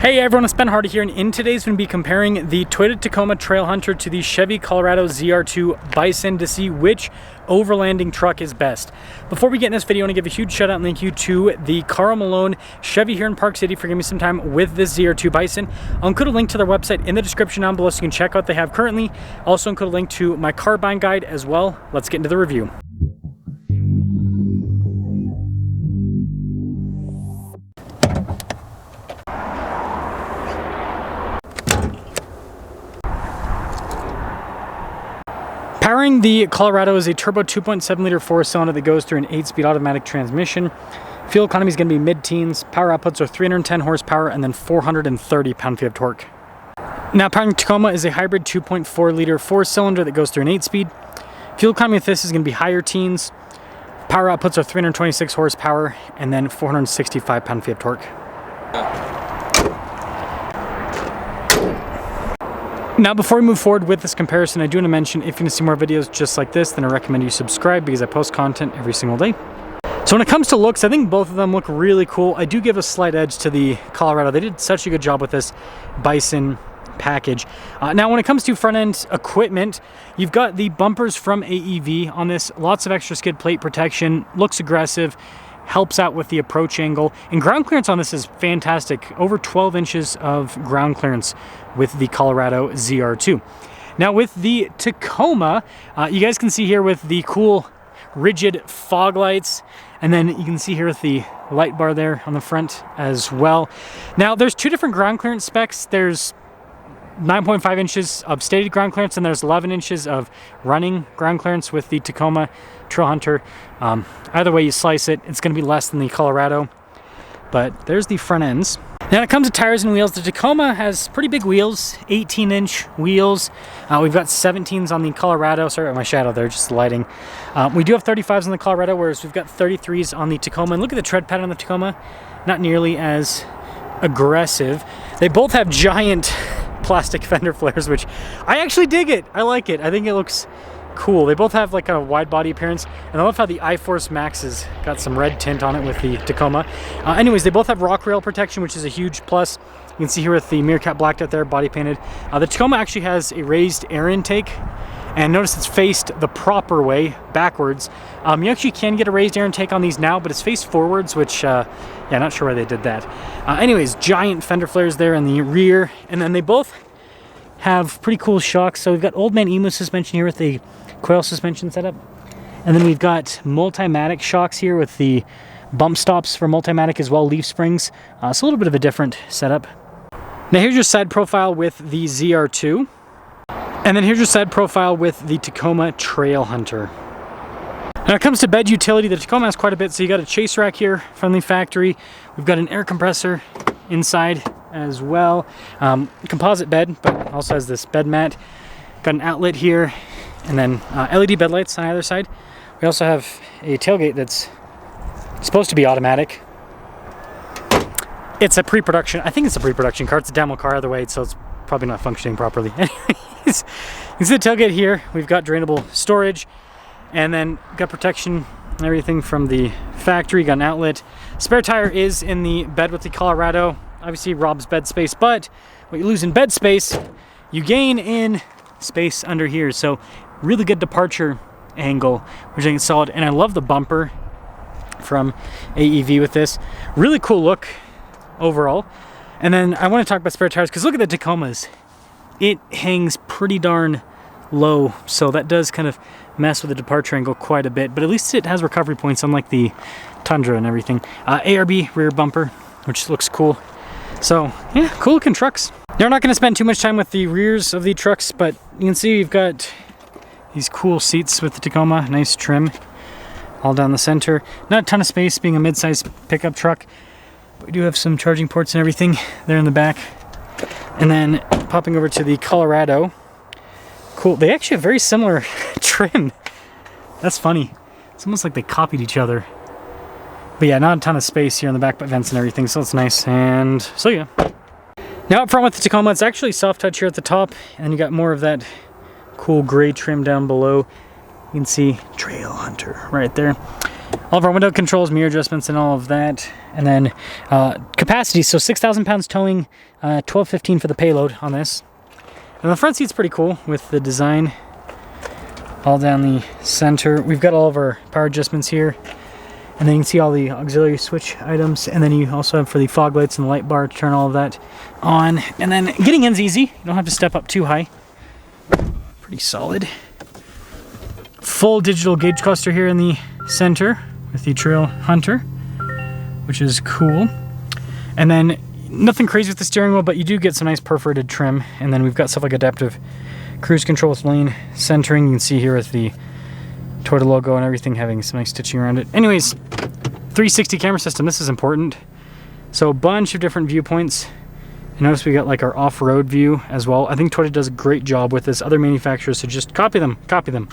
Hey everyone, it's Ben Hardy here, and in today's we're going to be comparing the Toyota Tacoma Trailhunter to the Chevy Colorado ZR2 Bison to see which overlanding truck is best. Before we get in this video, I want to give a huge shout out and thank you to the Carl Malone Chevy here in Park City for giving me some time with this ZR2 Bison. I'll include a link to their website in the description down below so you can check out what they have currently. I'll also include a link to my car buying guide as well. Let's get into the review. Powering the Colorado is a turbo 2.7-liter four-cylinder that goes through an 8-speed automatic transmission. Fuel economy is going to be mid-teens. Power outputs are 310 horsepower and then 430 pound-feet of torque. Now, powering Tacoma is a hybrid 2.4-liter four-cylinder that goes through an 8-speed. Fuel economy with this is going to be higher teens. Power outputs are 326 horsepower and then 465 pound-feet of torque. Now, before we move forward with this comparison, I do want to mention if you're going to see more videos just like this, then I recommend you subscribe because I post content every single day. So when it comes to looks, I think both of them look really cool. I do give a slight edge to the Colorado. They did such a good job with this Bison package. Now, when it comes to front end equipment, you've got the bumpers from AEV on this. Lots of extra skid plate protection, looks aggressive, helps out with the approach angle, and ground clearance on this is fantastic. Over 12 inches of ground clearance with the Colorado ZR2. Now with the Tacoma, you guys can see here with the cool rigid fog lights, and then you can see here with the light bar there on the front as well. Now there's two different ground clearance specs. There's 9.5 inches of stated ground clearance, and there's 11 inches of running ground clearance with the Tacoma Trailhunter. Either way you slice it, it's going to be less than the Colorado, but there's the front ends. Now, when it comes to tires and wheels, the Tacoma has pretty big wheels, 18-inch wheels. We've got 17s on the Colorado. Sorry about my shadow there, just lighting. We do have 35s on the Colorado, whereas we've got 33s on the Tacoma. And look at the tread pattern on the Tacoma, not nearly as aggressive. They both have giant plastic fender flares, which I actually dig it. I like it. I think it looks cool. They both have like a wide body appearance, and I love how the iForce Max has got some red tint on it with the Tacoma. Anyways, they both have rock rail protection, which is a huge plus. You can see here with the mirror cap blacked out there, body painted. The Tacoma actually has a raised air intake, and notice it's faced the proper way, backwards. You actually can get a raised air intake on these now, but it's faced forwards, which, yeah, not sure why they did that. Anyways, giant fender flares there in the rear, and then they both have pretty cool shocks. So we've got Old Man Emu suspension here with the coil suspension setup, and then we've got Multimatic shocks here with the bump stops for Multimatic as well, leaf springs. It's a little bit of a different setup. Now here's your side profile with the ZR2, and then here's your side profile with the Tacoma Trailhunter. Now it comes to bed utility, the Tacoma has quite a bit. So you got a chase rack here from the factory. We've got an air compressor inside as well. Composite bed, but also has this bed mat. Got an outlet here, and then LED bed lights on either side. We also have a tailgate that's supposed to be automatic. It's a pre-production, I think it's a pre-production car. It's a demo car either way, so it's probably not functioning properly. Anyways, you can see the tailgate here. We've got drainable storage, and then got protection and everything from the factory. Got an outlet. Spare tire is in the bed with the Colorado. Obviously robs bed space, but what you lose in bed space, you gain in space under here. So really good departure angle, which I think is solid. And I love the bumper from AEV with this. Really cool look overall. And then I want to talk about spare tires, because look at the Tacomas. It hangs pretty darn low, so that does kind of mess with the departure angle quite a bit, but at least it has recovery points, unlike the Tundra and everything. ARB rear bumper, which looks cool. So yeah, cool looking trucks. Now, we're not going to spend too much time with the rears of the trucks, but you can see we've got these cool seats with the Tacoma, nice trim all down the center. Not a ton of space being a mid-size pickup truck, but we do have some charging ports and everything there in the back. And then popping over to the Colorado, cool. They actually have very similar trim. That's funny. It's almost like they copied each other. But yeah, not a ton of space here in the back, but vents and everything, so it's nice. And so yeah. Now up front with the Tacoma, it's actually soft touch here at the top, and then you got more of that cool gray trim down below. You can see Trailhunter right there. All of our window controls, mirror adjustments, and all of that. And then capacity, so 6,000 pounds towing, 1215 for the payload on this. And the front seat's pretty cool with the design all down the center. We've got all of our power adjustments here. And then you can see all the auxiliary switch items. And then you also have for the fog lights and the light bar to turn all of that on. And then getting in's easy. You don't have to step up too high. Pretty solid. Full digital gauge cluster here in the center with the Trailhunter, which is cool. And then nothing crazy with the steering wheel, but you do get some nice perforated trim. And then we've got stuff like adaptive cruise control with lane centering. You can see here with the Toyota logo and everything having some nice stitching around it. Anyways, 360 camera system, this is important. So a bunch of different viewpoints. And notice we got like our off-road view as well. I think Toyota does a great job with this. Other manufacturers, so just copy them, copy them.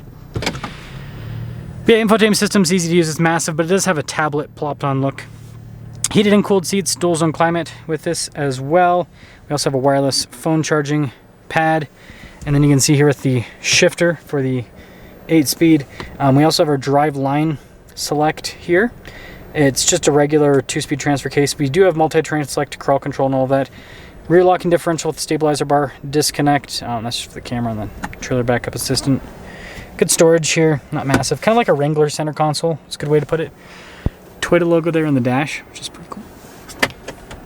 Yeah, infotainment system's easy to use, it's massive, but it does have a tablet plopped on look. Heated and cooled seats, dual zone climate with this as well. We also have a wireless phone charging pad. And then you can see here with the shifter for the 8-speed. We also have our drive line select here. It's just a regular 2-speed transfer case. We do have multi-terrain select, crawl control and all of that. Rear locking differential with the stabilizer bar disconnect. That's just for the camera and the trailer backup assistant. Good storage here, not massive. Kind of like a Wrangler center console. It's a good way to put it. Toyota logo there in the dash, which is pretty cool.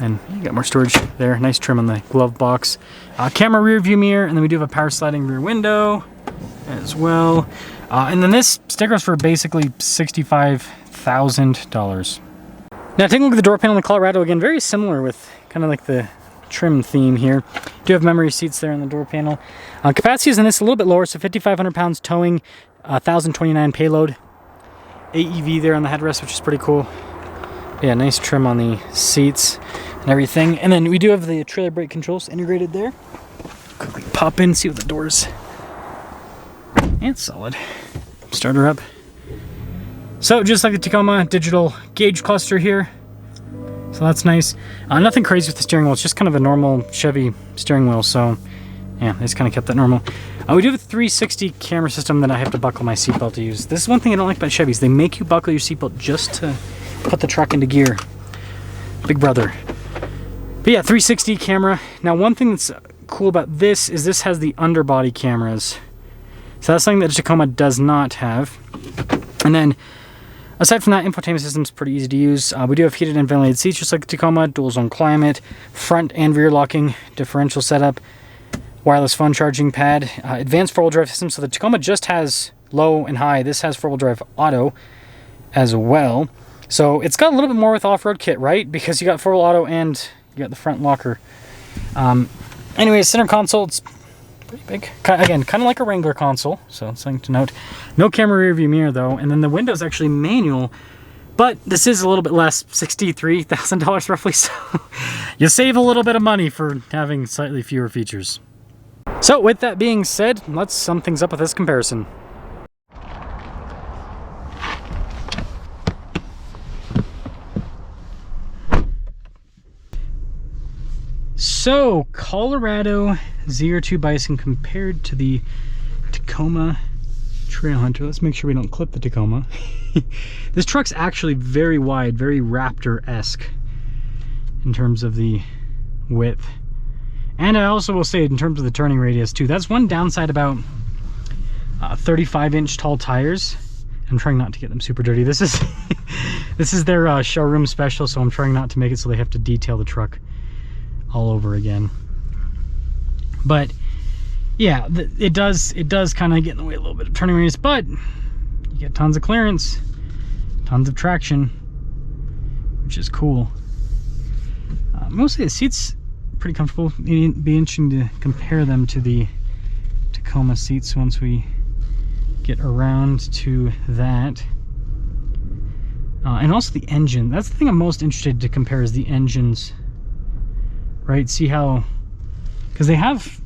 And you got more storage there. Nice trim on the glove box. Camera rear view mirror, and then we do have a power sliding rear window as well. And then this stickers for basically $65,000. Now taking a look at the door panel in the Colorado, again, very similar with kind of like the trim theme here. Do have memory seats there in the door panel. Capacity is in this a little bit lower, so 5,500 pounds towing, 1,029 payload. AEV there on the headrest, which is pretty cool. Yeah, nice trim on the seats and everything. And then we do have the trailer brake controls integrated there. Quickly pop in, see what the doors. And it's solid. Start her up. So just like the Tacoma, digital gauge cluster here. So that's nice. Nothing crazy with the steering wheel. It's just kind of a normal Chevy steering wheel. So yeah, they just kind of kept that normal. We do have a 360 camera system that I have to buckle my seatbelt to use. This is one thing I don't like about Chevys. They make you buckle your seatbelt just to put the truck into gear. Big brother. But yeah, 360 camera. Now one thing that's cool about this is this has the underbody cameras. So that's something that the Tacoma does not have. And then aside from that, infotainment system's pretty easy to use. We do have heated and ventilated seats just like the Tacoma, dual zone climate, front and rear locking differential setup, wireless phone charging pad, advanced four-wheel drive system. So the Tacoma just has low and high. This has four-wheel drive auto as well. So it's got a little bit more with off-road kit, right? Because you got four-wheel auto and you got the front locker. Anyways, center console, it's pretty big. Again, kind of like a Wrangler console, so it's something to note. No camera rear view mirror though, and then the window's actually manual, but this is a little bit less, $63,000 roughly, so you save a little bit of money for having slightly fewer features. So with that being said, let's sum things up with this comparison. So, Colorado ZR2 Bison compared to the Tacoma Trailhunter. Let's make sure we don't clip the Tacoma. This truck's actually very wide, very Raptor-esque in terms of the width. And I also will say in terms of the turning radius too. That's one downside about 35-inch tall tires. I'm trying not to get them super dirty. This is this is their showroom special, so I'm trying not to make it so they have to detail the truck all over again. But yeah, it does kind of get in the way a little bit of turning radius, but you get tons of clearance, tons of traction, which is cool. Mostly the seats pretty comfortable. It'd be interesting to compare them to the Tacoma seats once we get around to that. And also the engine. That's the thing I'm most interested to compare is the engines. Right, see how, because they have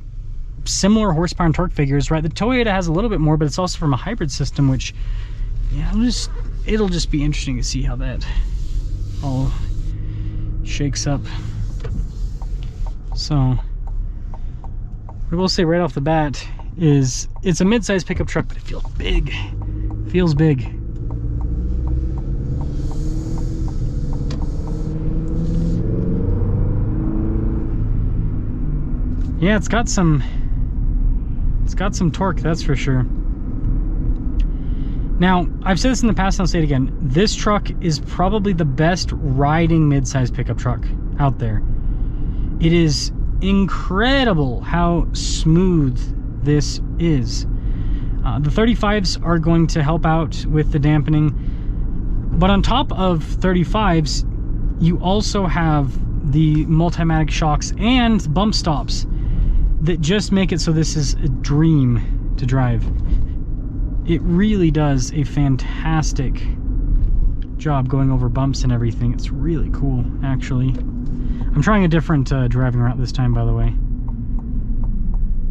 similar horsepower and torque figures, right? The Toyota has a little bit more, but it's also from a hybrid system, which, yeah, it'll just be interesting to see how that all shakes up. So, what I will say right off the bat is it's a mid-size pickup truck, but it feels big. It feels big. Yeah, it's got some torque, that's for sure. Now, I've said this in the past and I'll say it again. This truck is probably the best riding mid-size pickup truck out there. It is incredible how smooth this is. The 35s are going to help out with the dampening, but on top of 35s, you also have the Multimatic shocks and bump stops that just make it so this is a dream to drive. It really does a fantastic job going over bumps and everything. It's really cool, actually. I'm trying a different driving route this time, by the way.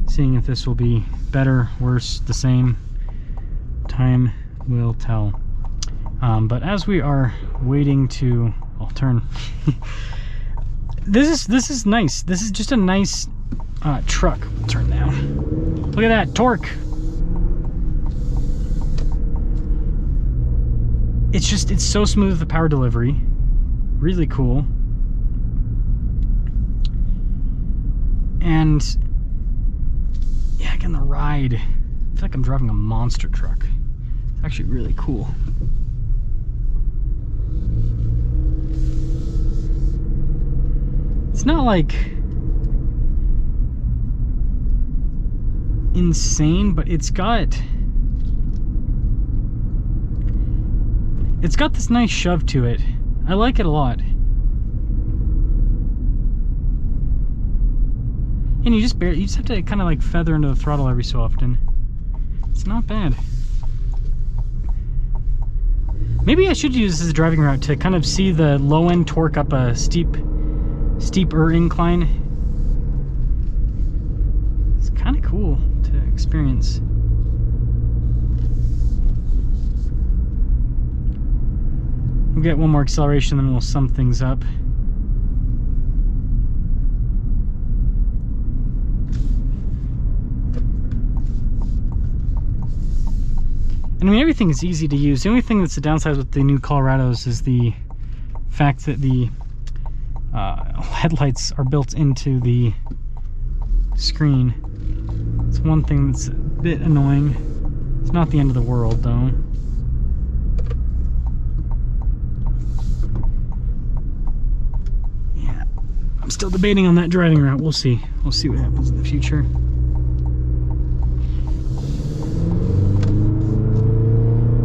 Seeing if this will be better, worse, the same. Time will tell. But as we are waiting to... I'll turn. This is nice. This is just a nice truck. We'll turn now. Look at that torque. It's so smooth, the power delivery. Really cool. And yeah, again, the ride. I feel like I'm driving a monster truck. It's actually really cool. It's not like insane, but it's got this nice shove to it. I like it a lot. And you just have to kind of like feather into the throttle every so often. It's not bad. Maybe I should use this as a driving route to kind of see the low end torque up a steeper incline. It's kind of cool to experience. We'll get one more acceleration, then we'll sum things up. And I mean, everything is easy to use. The only thing that's the downside with the new Colorados is the fact that the headlights are built into the screen. It's one thing that's a bit annoying. It's not the end of the world, though. Yeah, I'm still debating on that driving route. We'll see. We'll see what happens in the future.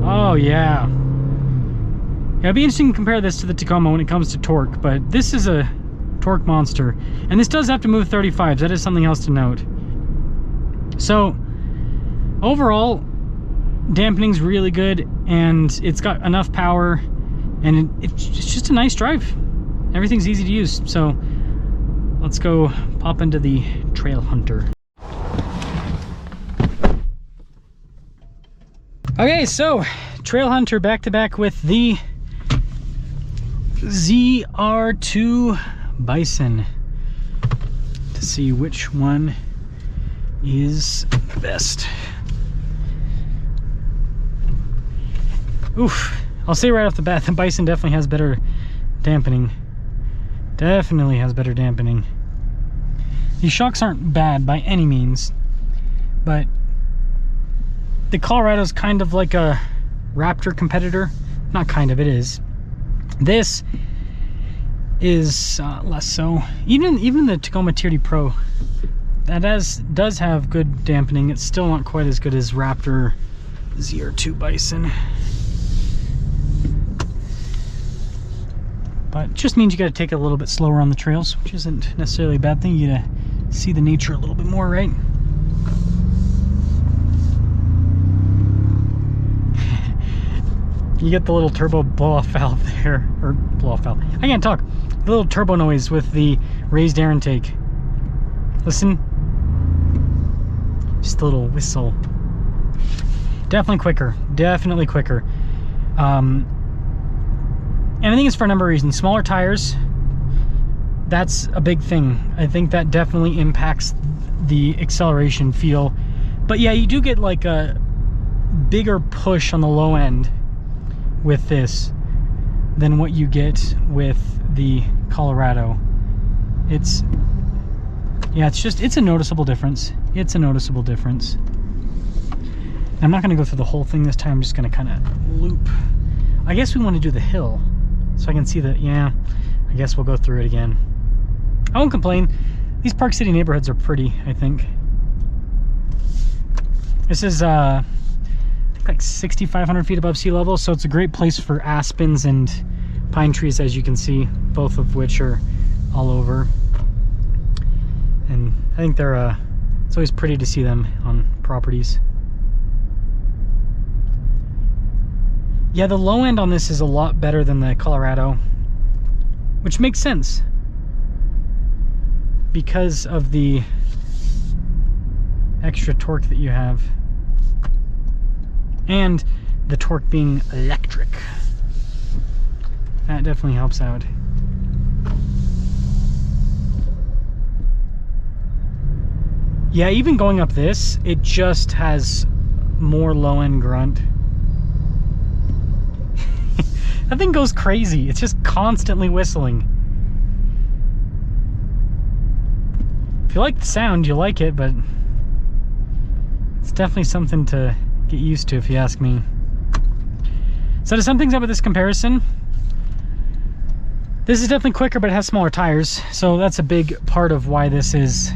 Oh yeah. Yeah, it'd be interesting to compare this to the Tacoma when it comes to torque, but this is a torque monster. And this does have to move 35s. That is something else to note. So, overall, dampening's really good, and it's got enough power, and it's just a nice drive. Everything's easy to use. So, let's go pop into the Trailhunter. Okay, so Trailhunter back to back with the ZR2 Bison to see which one is the best. Oof, I'll say right off the bat, the Bison definitely has better dampening. Definitely has better dampening. These shocks aren't bad by any means, but the Colorado's kind of like a Raptor competitor. Not kind of, it is. This is less so. Even the Tacoma TRD Pro, that does have good dampening. It's still not quite as good as Raptor ZR2 Bison. But it just means you gotta take it a little bit slower on the trails, which isn't necessarily a bad thing. You gotta see the nature a little bit more, right? You get the little turbo blow-off valve there, or blow-off valve. I can't talk. The little turbo noise with the raised air intake. Listen. Just a little whistle. Definitely quicker. Definitely quicker. And I think it's for a number of reasons. Smaller tires, that's a big thing. I think that definitely impacts the acceleration feel. But yeah, you do get like a bigger push on the low end with this than what you get with the Colorado. It's Yeah, it's a noticeable difference. It's a noticeable difference. I'm not going to go through the whole thing this time. I'm just going to kind of loop. I guess we want to do the hill so I can see that. Yeah, I guess we'll go through it again. I won't complain. These Park City neighborhoods are pretty, I think. This is I think like 6,500 feet above sea level, so it's a great place for aspens and pine trees, as you can see, both of which are all over. And I think they're it's always pretty to see them on properties. Yeah, the low end on this is a lot better than the Colorado, which makes sense because of the extra torque that you have and the torque being electric. That definitely helps out. Yeah, even going up this, it just has more low-end grunt. That thing goes crazy. It's just constantly whistling. If you like the sound, you like it, but it's definitely something to get used to, if you ask me. So to sum things up with this comparison, this is definitely quicker, but it has smaller tires, so that's a big part of why this is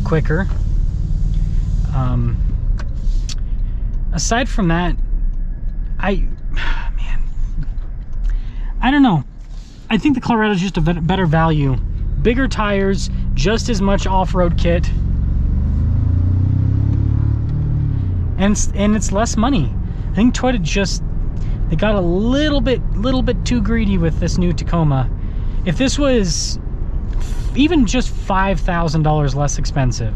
quicker. Aside from that, I don't know. I think the Colorado is just a better value. Bigger tires, just as much off-road kit, and it's less money. I think Toyota they got a little bit too greedy with this new Tacoma. If this was even just $5,000 less expensive,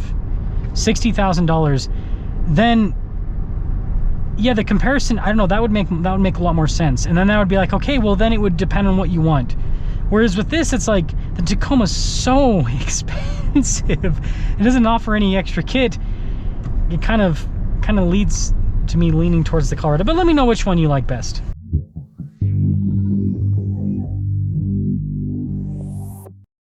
$60,000, then yeah, the comparison, I don't know, that would make a lot more sense. And then that would be like, okay, well then it would depend on what you want. Whereas with this, it's like the Tacoma's so expensive. It doesn't offer any extra kit. It kind of leads to me leaning towards the Colorado. But let me know which one you like best.